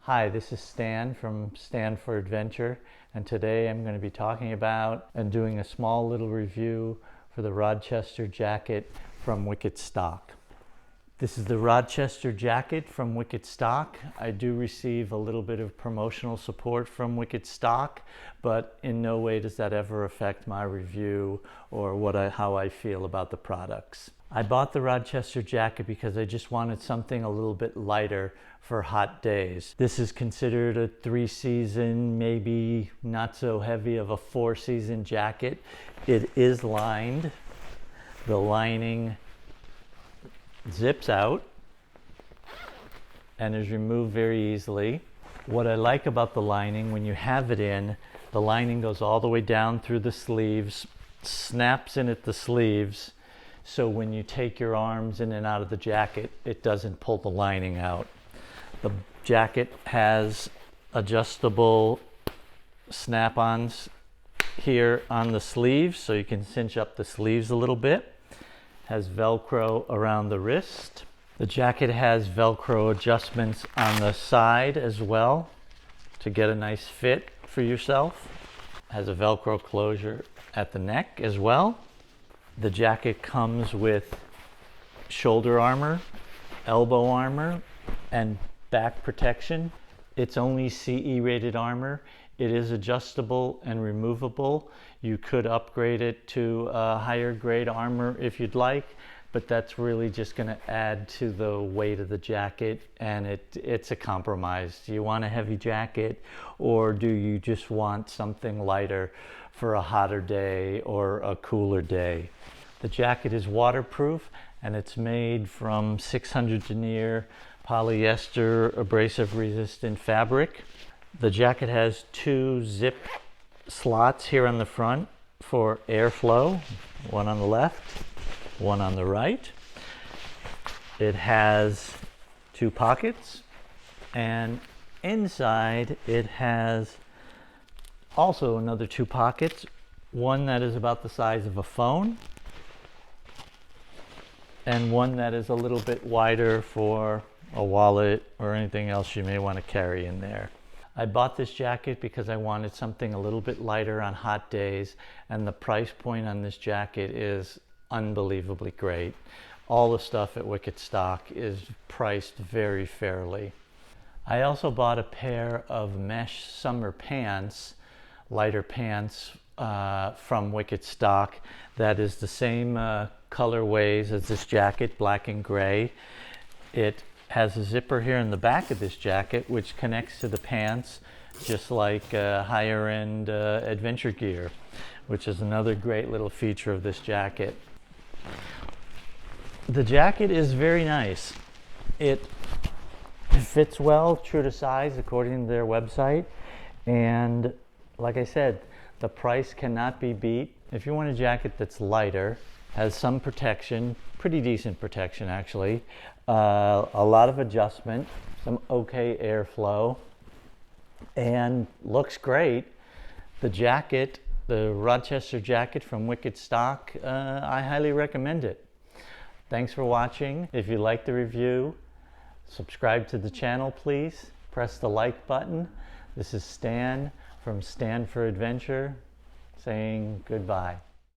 Hi, this is Stan from Stan for Adventure, and today I'm going to be talking about and doing a small little review for the Rochester jacket from Wicked Stock. This is the Rochester jacket from Wicked Stock. I do receive a little bit of promotional support from Wicked Stock, but in no way does that ever affect my review or how I feel about the products. I bought the Rochester jacket because I just wanted something a little bit lighter for hot days. This is considered a 3-season, maybe not so heavy of a 4-season jacket. It is lined. The lining zips out and is removed very easily. What I like about the lining, when you have it in, the lining goes all the way down through the sleeves, snaps in at the sleeves, so when you take your arms in and out of the jacket, it doesn't pull the lining out. The jacket has adjustable snap-ons here on the sleeves, so you can cinch up the sleeves a little bit. Has Velcro around the wrist. The jacket has Velcro adjustments on the side as well to get a nice fit for yourself. Has a Velcro closure at the neck as well. The jacket comes with shoulder armor, elbow armor, and back protection. It's only CE rated armor. It is adjustable and removable. You could upgrade it to a higher grade armor if you'd like, but that's really just going to add to the weight of the jacket, and it's a compromise. Do you want a heavy jacket, or do you just want something lighter for a hotter day or a cooler day? The jacket is waterproof, and it's made from 600 denier polyester abrasive resistant fabric. The jacket has 2 zip slots here on the front for airflow, one on the left, one on the right. It has 2 pockets, and inside it has also another 2 pockets, one that is about the size of a phone and one that is a little bit wider for a wallet or anything else you may want to carry in there. I bought this jacket because I wanted something a little bit lighter on hot days, and the price point on this jacket is unbelievably great. All the stuff at Wicked Stock is priced very fairly. I also bought a pair of mesh summer pants, lighter pants from Wicked Stock that is the same colorways as this jacket, black and gray. It has a zipper here in the back of this jacket which connects to the pants, just like higher end adventure gear, which is another great little feature of this jacket. The jacket is very nice. It fits well, true to size according to their website, and like I said, the price cannot be beat. If you want a jacket that's lighter, has some protection, pretty decent protection actually, a lot of adjustment, some okay airflow, and looks great. The jacket, the Rochester jacket from Wicked Stock, I highly recommend it. Thanks for watching. If you like the review, subscribe to the channel please. Press the like button. This is Stan from Stan for Adventure saying goodbye.